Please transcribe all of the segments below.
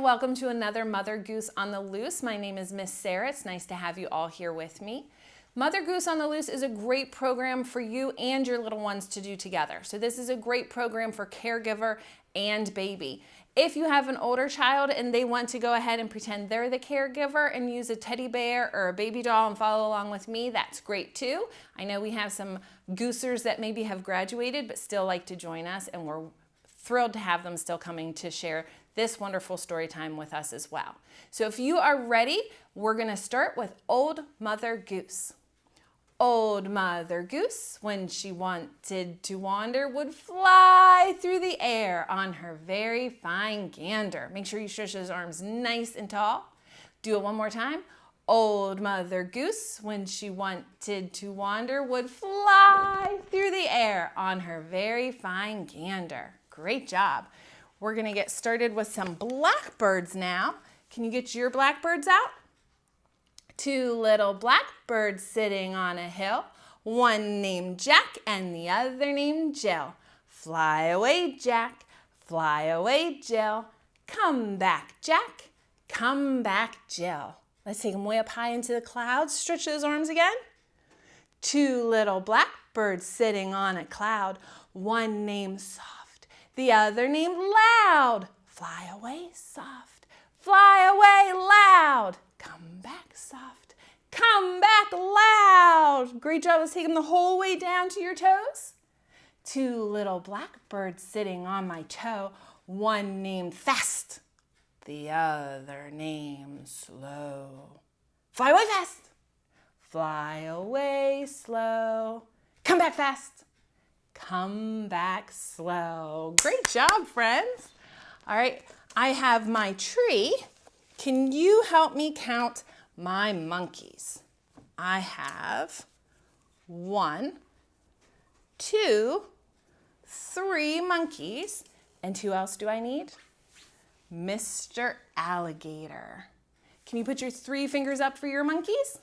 welcome to another Mother Goose on the Loose. My name is Miss Sarah. It's nice to have you all here with me. Mother Goose on the Loose is a great program for you and your little ones to do together. So this is a great program for caregiver and baby. If you have an older child and they want to go ahead and pretend they're the caregiver and use a teddy bear or a baby doll and follow along with me, that's great too. I know we have some goosers that maybe have graduated but still like to join us, and we're thrilled to have them still coming to share this wonderful story time with us as well. So if you are ready, we're going to start with Old Mother Goose. Old Mother Goose, when she wanted to wander, would fly through the air on her very fine gander. Make sure you stretch those arms nice and tall. Do it one more time. Old Mother Goose, when she wanted to wander, would fly through the air on her very fine gander. Great job. We're going to get started with some blackbirds now. Can you get your blackbirds out? Two little blackbirds sitting on a hill, one named Jack and the other named Jill. Fly away, Jack, fly away, Jill. Come back, Jack, come back, Jill. Let's take them way up high into the clouds. Stretch those arms again. Two little blackbirds sitting on a cloud, one named Soft, the other named Loud. Fly away, Soft, fly away, Loud. Come back, Soft, come back, Loud. Great job. Let's take them the whole way down to your toes. Two little blackbirds sitting on my toe, one named Fast, the other named Slow. Fly away fast, fly away slow. Come back fast, come back slow. Great job, friends. All right, I have my tree. Can you help me count my monkeys? I have 1, 2, 3 monkeys. And who else do I need? Mr. Alligator. Can you put your 3 fingers up for your monkeys?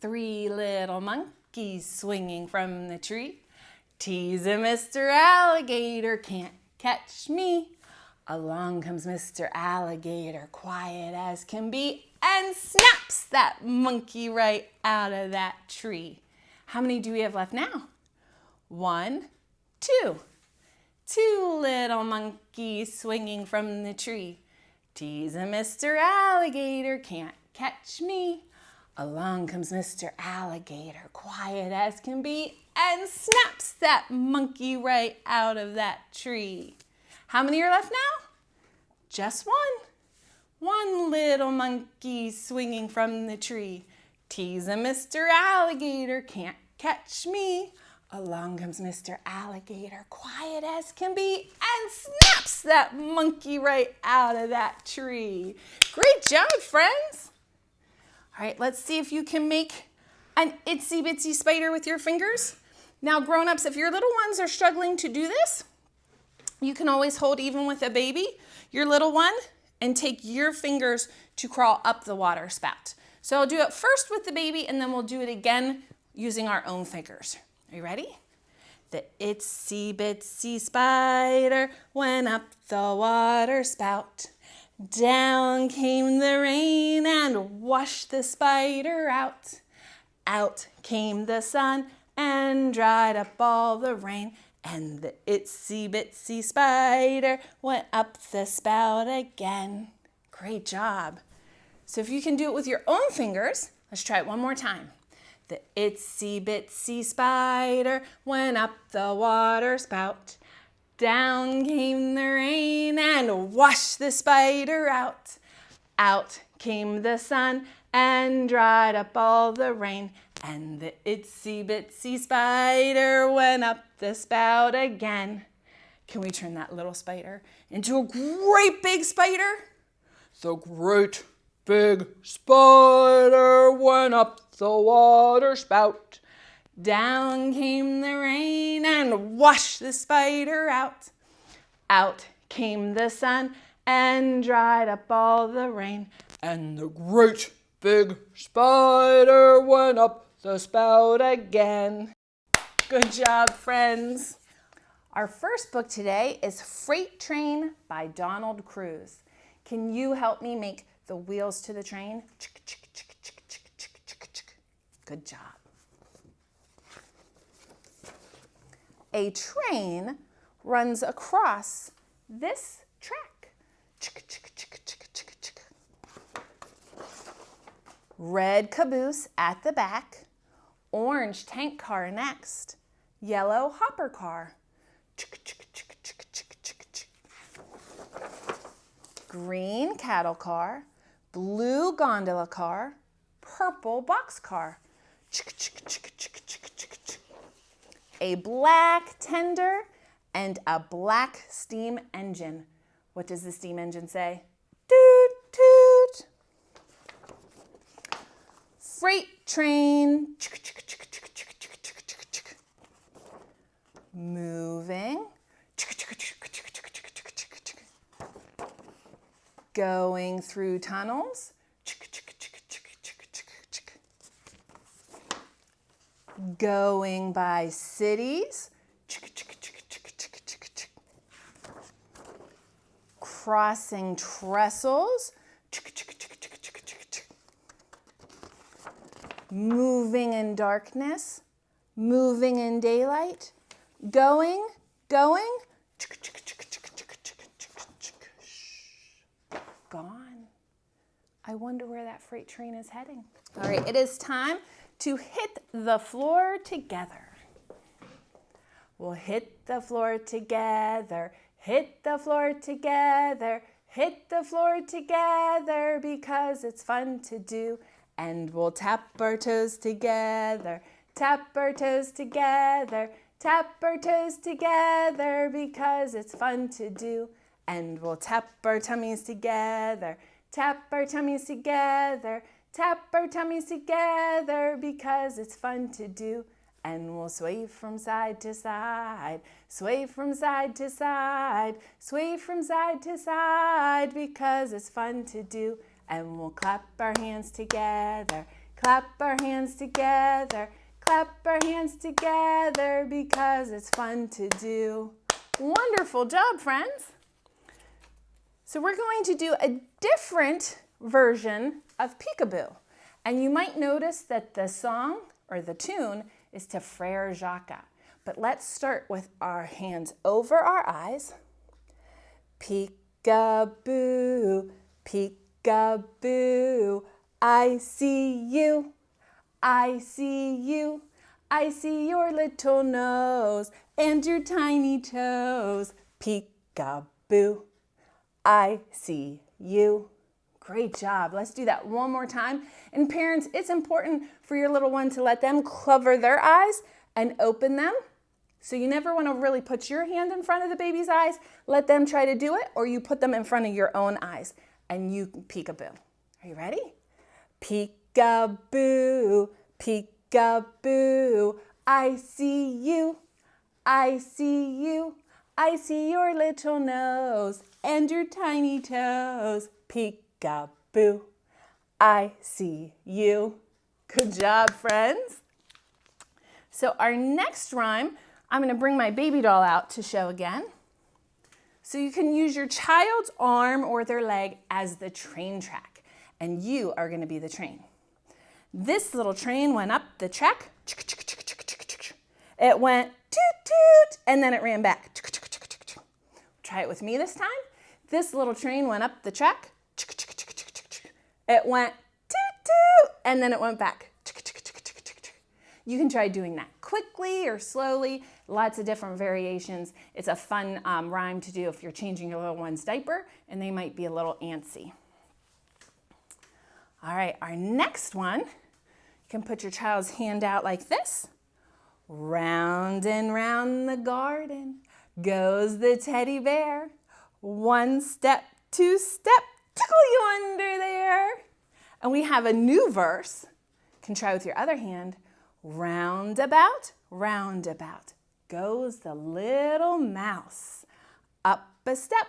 3 little monkeys swinging from the tree. Teasing Mr. Alligator, can't catch me. Along comes Mr. Alligator, quiet as can be, and snaps that monkey right out of that tree. How many do we have left now? 1, 2. 2 little monkeys swinging from the tree. Teasing Mr. Alligator, can't catch me. Along comes Mr. Alligator, quiet as can be, and snaps that monkey right out of that tree. How many are left now? Just 1. 1 little monkey swinging from the tree. Teasing Mr. Alligator, can't catch me. Along comes Mr. Alligator, quiet as can be, and snaps that monkey right out of that tree. Great job, friends. All right, let's see if you can make an itsy bitsy spider with your fingers. Now, grown-ups, if your little ones are struggling to do this, you can always hold, even with a baby, your little one, and take your fingers to crawl up the water spout. So I'll do it first with the baby, and then we'll do it again using our own fingers. Are you ready? The itsy bitsy spider went up the water spout. Down came the rain and washed the spider out. Out came the sun and dried up all the rain. And the itsy bitsy spider went up the spout again. Great job. So if you can do it with your own fingers, let's try it one more time. The itsy bitsy spider went up the water spout. Down came the rain and washed the spider out. Out came the sun and dried up all the rain. And the itsy bitsy spider went up the spout again. Can we turn that little spider into a great big spider? The great big spider went up the water spout. Down came the rain and washed the spider out. Out came the sun and dried up all the rain. And the great big spider went up the spout again. Good job, friends. Our first book today is Freight Train by Donald Cruz. Can you help me make the wheels to the train? Good job. A train runs across this track. Red caboose at the back, orange tank car next, yellow hopper car. Green cattle car, blue gondola car, purple box car. A black tender and a black steam engine. What does the steam engine say? Toot, toot. Freight train. Moving. Going through tunnels. Going by cities. Crossing trestles. Moving in darkness. Moving in daylight. Going. Gone. I wonder where that freight train is heading. All right, it is time to hit the floor together. We'll hit the floor together, hit the floor together, hit the floor together because it's fun to do. And we'll tap our toes together, tap our toes together, tap our toes together because it's fun to do. And we'll tap our tummies together, tap our tummies together, tap our tummies together because it's fun to do. And we'll sway from side to side, sway from side to side, sway from side to side because it's fun to do. And we'll clap our hands together, clap our hands together, clap our hands together because it's fun to do. Wonderful job, friends. So we're going to do a different version of Peekaboo. And you might notice that the song or the tune is to Frère Jacques. But let's start with our hands over our eyes. Peekaboo, peekaboo, I see you, I see you, I see your little nose and your tiny toes. Peekaboo, I see you. Great job. Let's do that one more time. And parents, it's important for your little one to let them cover their eyes and open them. So you never want to really put your hand in front of the baby's eyes. Let them try to do it, or you put them in front of your own eyes and you peekaboo. Are you ready? Peekaboo, peekaboo, I see you, I see you, I see your little nose and your tiny toes. Peekaboo, I see you. Good job, friends. So our next rhyme, I'm going to bring my baby doll out to show again. So you can use your child's arm or their leg as the train track, and you are going to be the train. This little train went up the track. It went toot toot, and then it ran back. Try it with me this time. This little train went up the track. It went toot toot, and then it went back. You can try doing that quickly or slowly. Lots of different variations. It's a fun rhyme to do if you're changing your little one's diaper and they might be a little antsy. All right, our next one, you can put your child's hand out like this. Round and round the garden goes the teddy bear. One step, two step, tickle you under there. And we have a new verse. You can try with your other hand. Roundabout, roundabout goes the little mouse. Up a step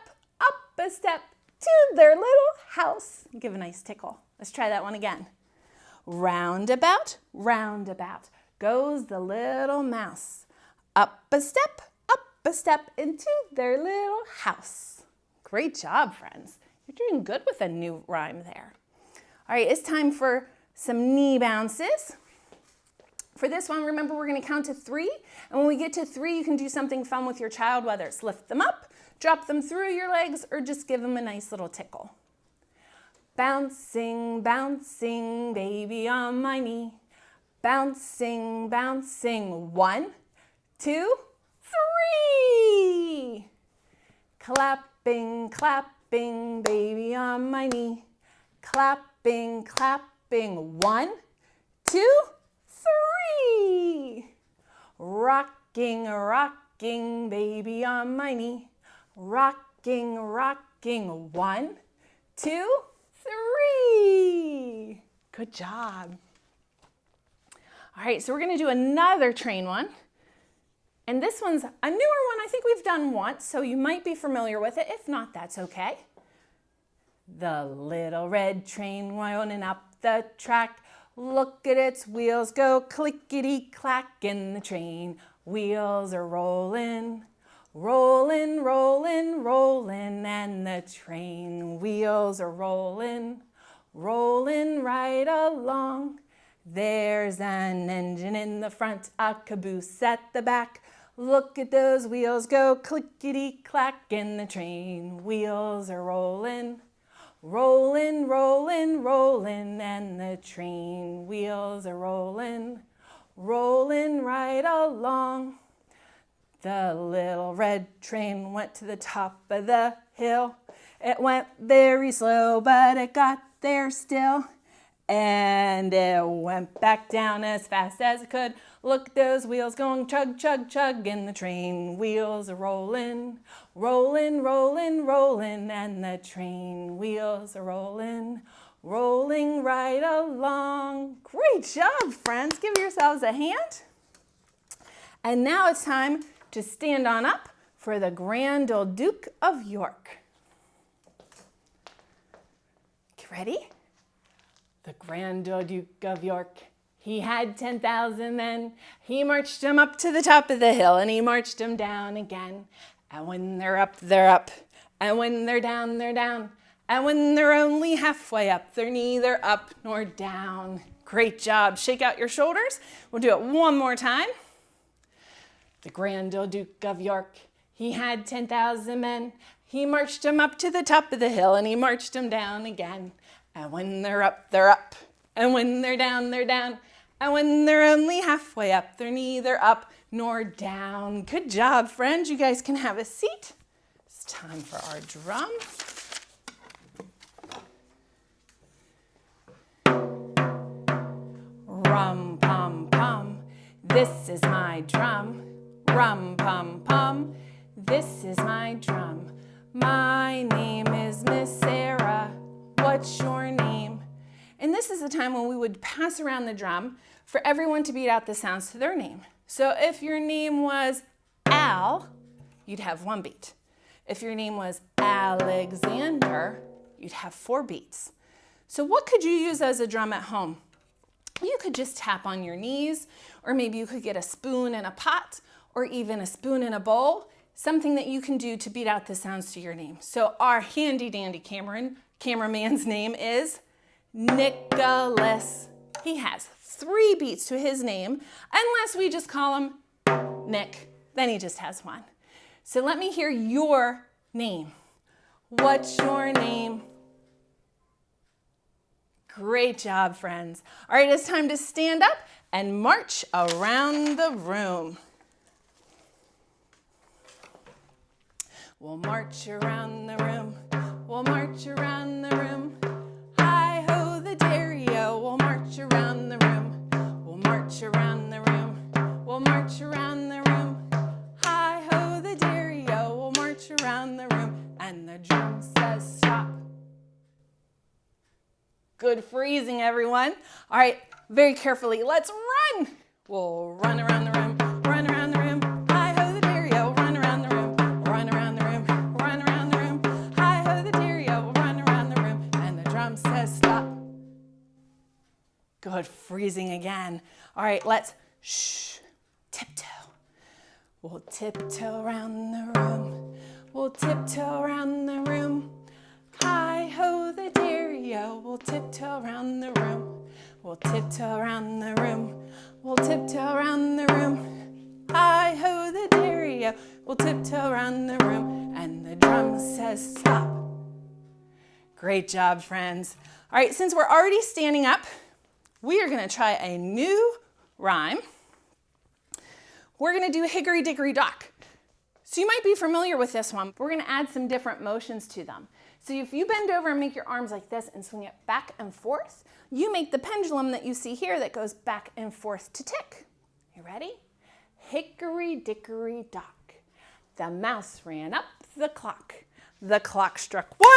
to their little house. Give a nice tickle. Let's try that one again. Roundabout, roundabout goes the little mouse. Up a step into their little house. Great job, friends. Your You're doing good with a new rhyme there. All right, it's time for some knee bounces. For this one, remember we're going to count to 3. And when we get to 3, you can do something fun with your child, whether it's lift them up, drop them through your legs, or just give them a nice little tickle. Bouncing, bouncing, baby on my knee. Bouncing, bouncing. 1, 2, 3. Clapping, clapping, baby on my knee. Clapping, clapping. 1, 2, 3. Rocking, rocking, baby on my knee. Rocking, rocking. 1, 2, 3. Good job. All right, so we're going to do another train one. And this one's a newer one I think we've done once, so you might be familiar with it. If not, that's okay. The little red train running up the track. Look at its wheels go clickety-clack, and the train wheels are rolling. Rolling, rolling, rolling, and the train wheels are rolling. Rolling right along. There's an engine in the front, a caboose at the back. Look at those wheels go clickety-clack, and the train wheels are rolling. Rolling, rolling, rolling, and the train wheels are rolling. Rolling right along. The little red train went to the top of the hill. It went very slow, but it got there still. And it went back down as fast as it could. Look at those wheels going chug, chug, chug, and the train wheels are rolling. Rolling, rolling, rolling, and the train wheels are rolling. Rolling right along. Great job, friends. Give yourselves a hand. And now it's time to stand on up for the Grand Old Duke of York. Get ready? The Grand Old Duke of York, he had 10,000 men. He marched them up to the top of the hill, and he marched them down again. And when they're up, they're up. And when they're down, they're down. And when they're only halfway up, they're neither up nor down. Great job. Shake out your shoulders. We'll do it one more time. The Grand Old Duke of York, he had 10,000 men. He marched them up to the top of the hill, and he marched them down again. And when they're up, they're up. And when they're down, they're down. And when they're only halfway up, they're neither up nor down. Good job, friends. You guys can have a seat. It's time for our drum. Rum, pum, pum. This is my drum. Rum, pum, pum. This is my drum. My name is Miss Sarah. What's your name? And this is the time when we would pass around the drum for everyone to beat out the sounds to their name. So if your name was Al, you'd have 1 beat. If your name was Alexander, you'd have 4 beats. So what could you use as a drum at home? You could just tap on your knees, or maybe you could get a spoon in a pot, or even a spoon in a bowl, something that you can do to beat out the sounds to your name. So our handy dandy cameraman's name is Nicholas. He has 3 beats to his name, unless we just call him Nick. Then he just has 1. So let me hear your name. What's your name? Great job, friends. All right, it's time to stand up and march around the room. We'll march around the room. We'll march around the room. Hi-ho, the dairy-o. We'll march around the room. We'll march around the room. We'll march around the room. Hi-ho, the dairy-o. We'll march around the room. And the drum says stop. Good freezing, everyone. All right, very carefully, let's run. We'll run around the room, run around the room. Hi-ho, the dairy-o. Run around the room, run around the room, run around the room. Hi-ho, the dairy-o. We'll run around the room. And the drum says stop. Good freezing again. All right, let's tiptoe. We'll tiptoe around the room. We'll tiptoe around the room. Hi-ho. Hi-ho the dairy-o, we'll tiptoe around the room. We'll tiptoe around the room. We'll tiptoe around the room. Hi-ho the dairy-o, we'll tiptoe around the room. And the drum says stop. Great job, friends. All right, since we're already standing up, we are gonna try a new rhyme. We're gonna do Hickory Dickory Dock. So you might be familiar with this one. We're gonna add some different motions to them. So if you bend over and make your arms like this and swing it back and forth, you make the pendulum that you see here that goes back and forth to tick. You ready? Hickory dickory dock. The mouse ran up the clock. The clock struck 1.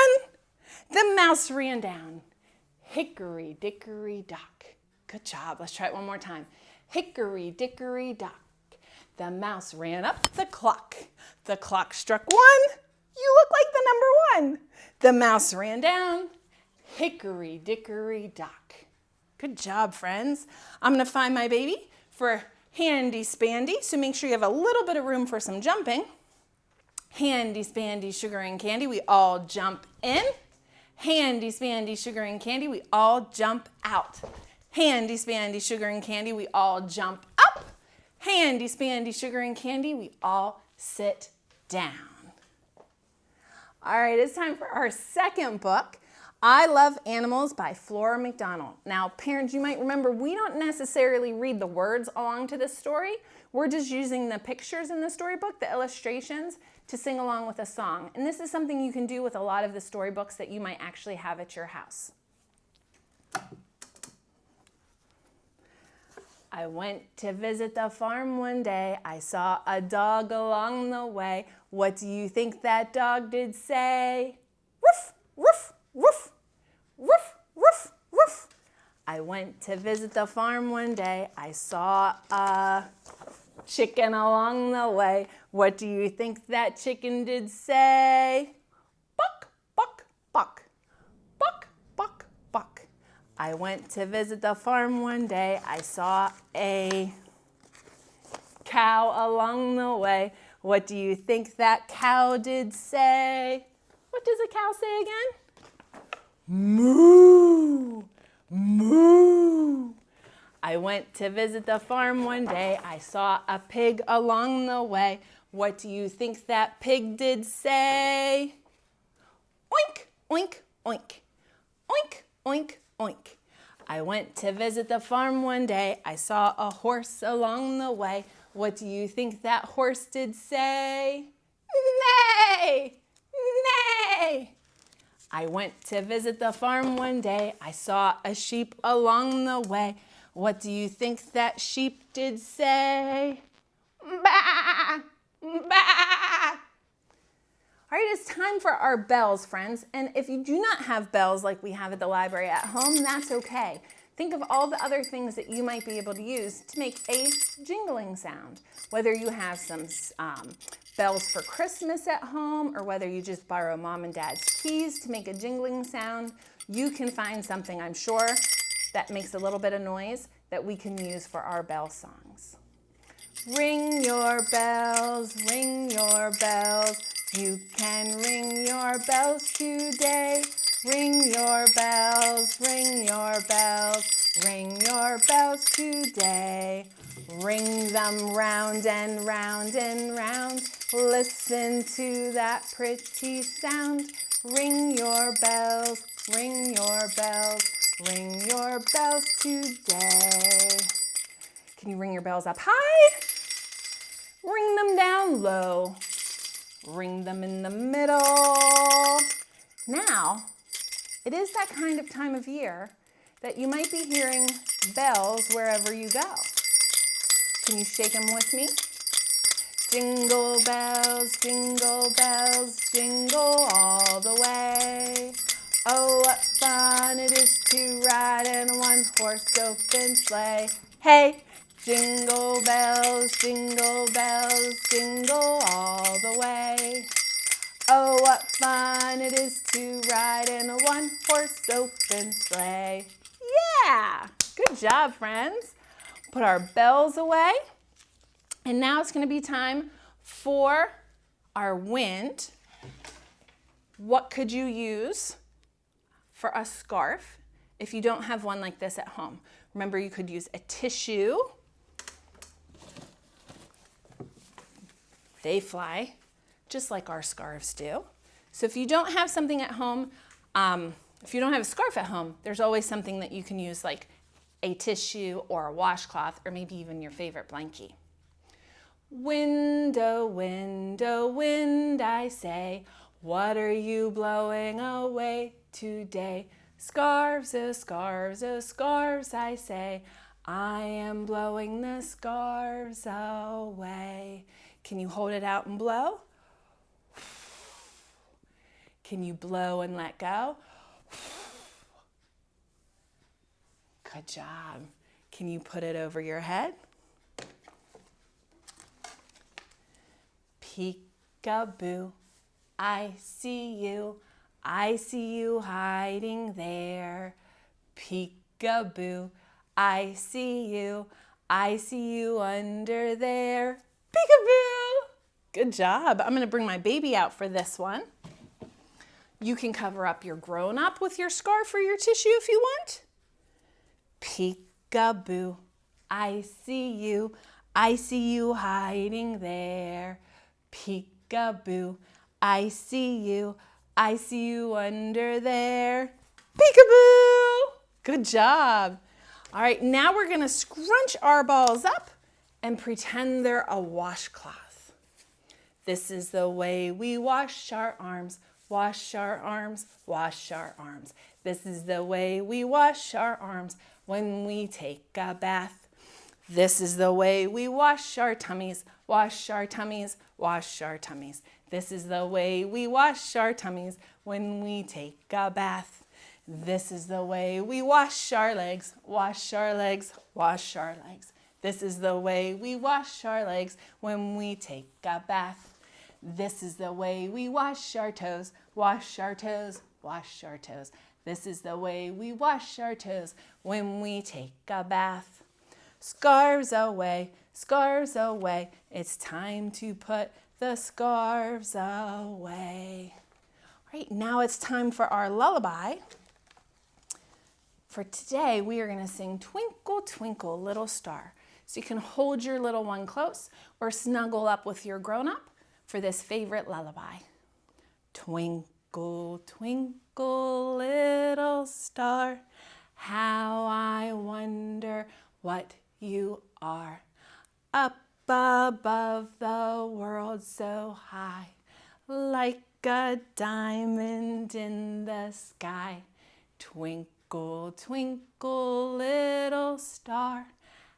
The mouse ran down. Hickory dickory dock. Good job. Let's try it one more time. Hickory dickory dock. The mouse ran up the clock. The clock struck 1. You look like the number 1. The mouse ran down. Hickory dickory dock. Good job, friends. I'm gonna find my baby for handy spandy, so make sure you have a little bit of room for some jumping. Handy spandy sugar and candy, we all jump in. Handy spandy sugar and candy, we all jump out. Handy spandy sugar and candy, we all jump up. Handy spandy sugar and candy, we all sit down. All right, it's time for our second book, I Love Animals by Flora McDonald. Now, parents, you might remember we don't necessarily read the words along to this story. We're just using the pictures in the storybook, the illustrations, to sing along with a song. And this is something you can do with a lot of the storybooks that you might actually have at your house. I went to visit the farm one day. I saw a dog along the way. What do you think that dog did say? Woof, woof, woof, woof, woof, woof. I went to visit the farm one day. I saw a chicken along the way. What do you think that chicken did say? Buck, buck, buck, buck, buck, buck. I went to visit the farm one day. I saw a cow along the way. What do you think that cow did say? What does a cow say again? Moo, moo. I went to visit the farm one day. I saw a pig along the way. What do you think that pig did say? Oink, oink, oink. Oink, oink, oink. I went to visit the farm one day. I saw a horse along the way. What do you think that horse did say? Neigh! Neigh! I went to visit the farm one day. I saw a sheep along the way. What do you think that sheep did say? Baa! Baa! All right, it's time for our bells, friends. And if you do not have bells like we have at the library at home, that's okay. Think of all the other things that you might be able to use to make a jingling sound. Whether you have some bells for Christmas at home, or whether you just borrow mom and dad's keys to make a jingling sound, you can find something, I'm sure, that makes a little bit of noise that we can use for our bell songs. Ring your bells, ring your bells. You can ring your bells today. Ring your bells, ring your bells, ring your bells today. Ring them round and round and round. Listen to that pretty sound. Ring your bells, ring your bells, ring your bells today. Can you ring your bells up high? Ring them down low. Ring them in the middle. Now, it is that kind of time of year that you might be hearing bells wherever you go. Can you shake them with me? Jingle bells, jingle all the way. Oh, what fun it is to ride in a one-horse open sleigh. Hey! Jingle bells, jingle all the way. Oh, what fun it is to ride in a one-horse open sleigh. Yeah! Good job, friends. Put our bells away. And now it's going to be time for our wind. What could you use for a scarf, if you don't have one like this at home, remember you could use a tissue. They fly just like our scarves do. So if you don't have something at home, if you don't have a scarf at home, there's always something that you can use like a tissue or a washcloth or maybe even your favorite blankie. Wind, oh wind, oh wind, I say, what are you blowing away today? Scarves, oh scarves, oh scarves, I say, I am blowing the scarves away. Can you hold it out and blow? Can you blow and let go? Good job. Can you put it over your head? Peekaboo, I see you. I see you hiding there. Peekaboo, I see you. I see you under there. Peekaboo! Good job. I'm going to bring my baby out for this one. You can cover up your grown-up with your scarf or your tissue if you want. Peekaboo, I see you. I see you hiding there. Peekaboo, I see you. I see you under there. Peekaboo! Good job. All right, now we're going to scrunch our balls up and pretend they're a washcloth. This is the way we wash our arms. Wash our arms, wash our arms. This is the way we wash our arms when we take a bath. This is the way we wash our tummies. Wash our tummies, wash our tummies. This is the way we wash our tummies when we take a bath. This is the way we wash our legs. Wash our legs, wash our legs. This is the way we wash our legs when we take a bath. This is the way we wash our toes. Wash our toes, wash our toes. This is the way we wash our toes when we take a bath. Scarves away, scarves away. It's time to put the scarves away. All right, now it's time for our lullaby. For today, we are going to sing Twinkle, Twinkle, Little Star. So you can hold your little one close or snuggle up with your grown-up for this favorite lullaby. Twinkle, twinkle, little star, how I wonder what you are. Up above the world so high, like a diamond in the sky. Twinkle, twinkle, little star,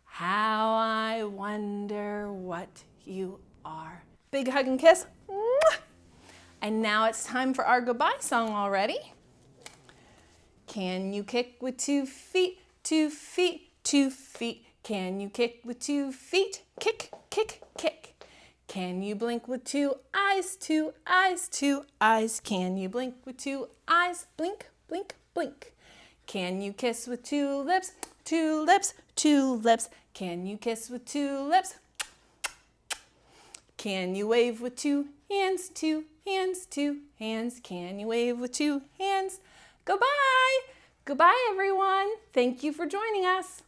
how I wonder what you are. Big hug and kiss. Mwah! And now it's time for our goodbye song already. Can you kick with 2 feet, 2 feet, 2 feet? Can you kick with 2 feet? Kick, kick, kick. Can you blink with 2 eyes, 2 eyes, 2 eyes? Can you blink with 2 eyes? Blink, blink, blink. Can you kiss with 2 lips, 2 lips, 2 lips? Can you kiss with 2 lips? Can you wave with 2 hands, 2 hands, 2 hands? Can you wave with 2 hands? Goodbye. Goodbye, everyone. Thank you for joining us.